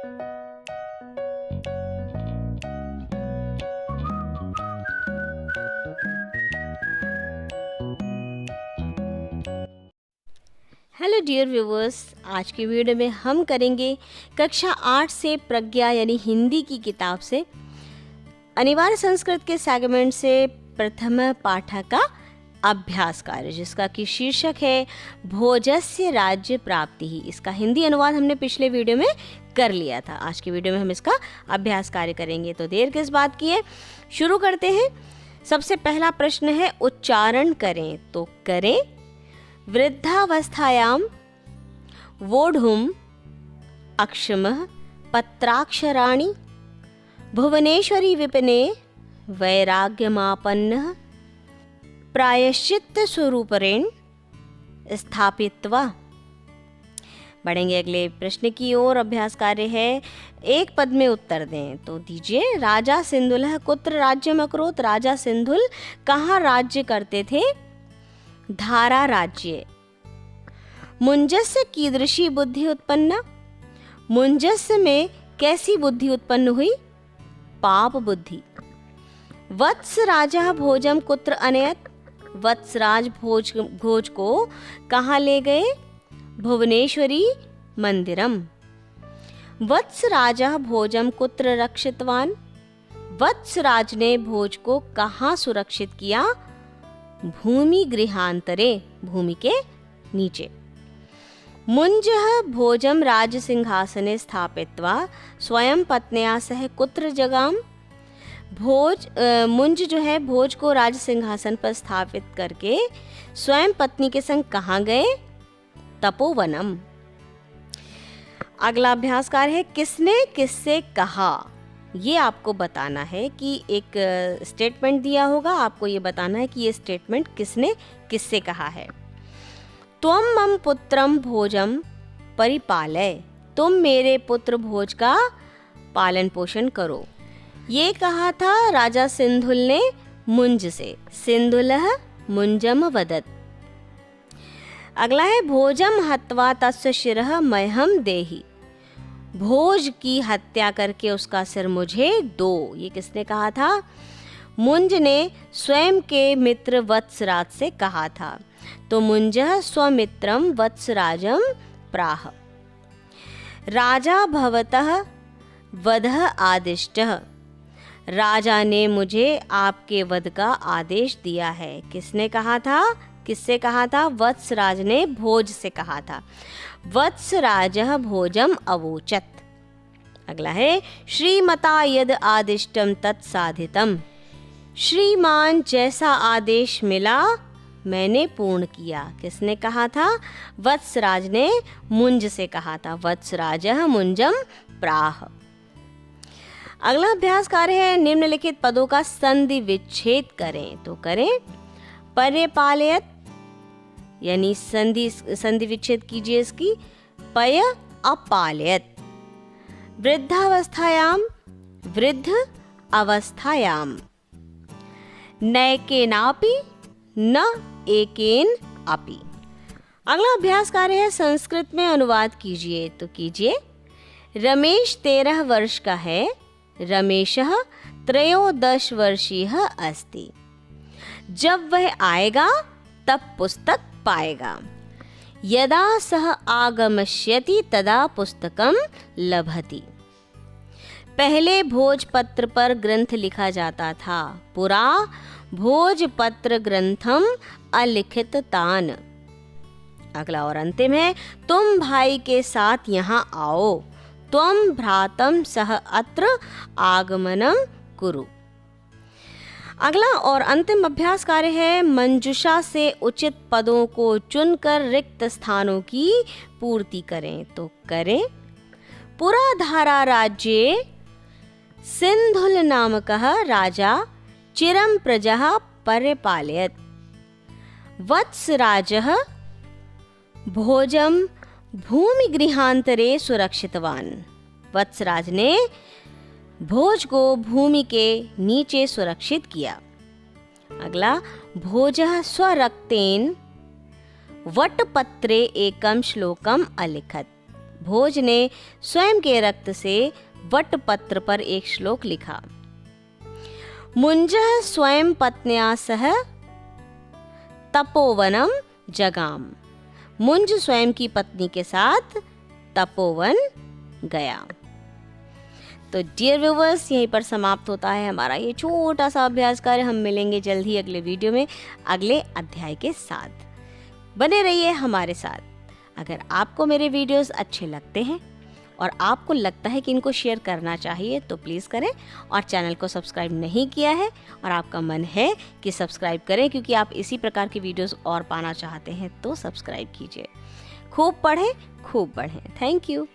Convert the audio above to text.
Hello dear viewers, आज की video में हम करेंगे कक्षा 8 से प्रज्ञा यानी हिंदी की किताब से अनिवार्य संस्कृत के सेगमेंट से प्रथम पाठ का अभ्यास कार्य, जिसका कि शीर्षक है भोजस्य राज्य प्राप्ति ही। इसका हिंदी अनुवाद हमने पिछले वीडियो में कर लिया था। आज की वीडियो में हम इसका अभ्यास कार्य करेंगे, तो देर किस बात की है, शुरू करते हैं। सबसे पहला प्रश्न है उच्चारण करें, तो करें। वृद्धावस्थायां वोढुम् अक्षमः पत्राक्षराणि भुवनेश्वरी विपिने वैराग्यमापन्नः प्रायश्चित्त स्वरूपरेण स्थापित्वा। बढ़ेंगे अगले प्रश्न की ओर। अभ्यास कार्य है, एक पद में उत्तर दें, तो दीजिए। राजा सिंधुलः कुत्र राज्यम् अकरोत्। राजा सिंधुल कहाँ राज्य करते थे? धारा राज्ये। मुंजस्य कीदृशी बुद्धि उत्पन्ना। मुंजस्य में कैसी बुद्धि उत्पन्न हुई? पाप बुद्धि। वत्स राजा भोजम कुत्र अनयत। वत्सराज भोज को कहाँ ले गए? भुवनेश्वरी मंदिरम। वत्स राजा भोजम कुत्र रक्षितवान। वत्सराज ने भोज को कहाँ सुरक्षित किया? भूमि गृहांतरे, भूमि के नीचे। मुंजः भोजम राज सिंहासने स्थापित्वा स्वयं पत्न्या सह कुत्र जगाम। मुंज जो है भोज को राज सिंहासन पर स्थापित करके स्वयं पत्नी के संग कहाँ गए? तपोवनम। अगला अभ्यास कार्य है, किसने किससे कहा। ये आपको बताना है कि एक स्टेटमेंट दिया होगा, आपको ये बताना है कि ये स्टेटमेंट किसने किससे कहा है। त्वं मम पुत्रम भोजम परिपालय। तुम मेरे पुत्र भोज का पालन पोषण करो। ये कहा था राजा सिंधुल ने मुंज से। सिंधुलः मुंजम वदत्। अगला है, भोजम हत्वा तस्य शिरः मह्यं देहि। भोज की हत्या करके उसका सिर मुझे दो। ये किसने कहा था? मुंज ने स्वयं के मित्र वत्सराज से कहा था। तो मुंजः स्वमित्रम वत्सराजम प्राह। राजा भवतः वधः आदिष्टः। राजा ने मुझे आपके वध का आदेश दिया है। किसने कहा था? किससे कहा था? वत्सराज ने भोज से कहा था। वत्सराजः भोजम अवोचत। अगला है, श्रीमता यद आदिष्टम तत्साधितम। श्रीमान जैसा आदेश मिला मैंने पूर्ण किया। किसने कहा था? वत्सराज ने मुंज से कहा था। वत्सराजः मुंजम प्राह। अगला अभ्यास कार्य है, निम्नलिखित पदों का संधि विच्छेद करें, तो करें। पर्यपालयत यानी संधि विच्छेद कीजिए इसकी। पय अपालयत। वृद्धावस्थायाम वृद्ध अवस्थायाम। नैकेनापि न एकेन अपि। अगला अभ्यास कार्य है, संस्कृत में अनुवाद कीजिए, तो कीजिए। रमेश 13 वर्ष का है। रमेशः 13 वर्षीयः अस्ति। जब वह आएगा तब पुस्तक पाएगा। यदा सः आगमिष्यति तदा पुस्तकं लभति। पहले भोजपत्र पर ग्रंथ लिखा जाता था। पुरा भोजपत्र ग्रंथम अलिखित तान। अगला और अंतिम है, तुम भाई के साथ यहाँ आओ। त्वं भ्रातम सह अत्र आगमनम कुरु। अगला और अंतिम अभ्यास कार्य है, मंजूषा से उचित पदों को चुनकर रिक्त स्थानों की पूर्ति करें, तो करें। पुराधारा राज्ये सिंधुल नामकः राजा चिरं प्रजः परिपालयत्। वत्सराजः भोजम भूमि गृहांतरे सुरक्षितवान। वत्सराज ने भोज को भूमि के नीचे सुरक्षित किया। अगला, भोजः स्वरक्तेन वटपत्रे एकम श्लोकम अलिखत। भोज ने स्वयं के रक्त से वटपत्र पर एक श्लोक लिखा। मुंजः स्वयं पत्न्या सह तपोवनम जगाम। मुंज स्वयं की पत्नी के साथ तपोवन गया। तो डियर व्यूवर्स, यहीं पर समाप्त होता है हमारा ये छोटा सा अभ्यास कार्य। हम मिलेंगे जल्द ही अगले वीडियो में अगले अध्याय के साथ। बने रहिए हमारे साथ। अगर आपको मेरे वीडियोस अच्छे लगते हैं और आपको लगता है कि इनको शेयर करना चाहिए तो प्लीज़ करें, और चैनल को सब्सक्राइब नहीं किया है और आपका मन है कि सब्सक्राइब करें क्योंकि आप इसी प्रकार की वीडियोस और पाना चाहते हैं तो सब्सक्राइब कीजिए। खूब पढ़ें, खूब बढ़ें। Thank you.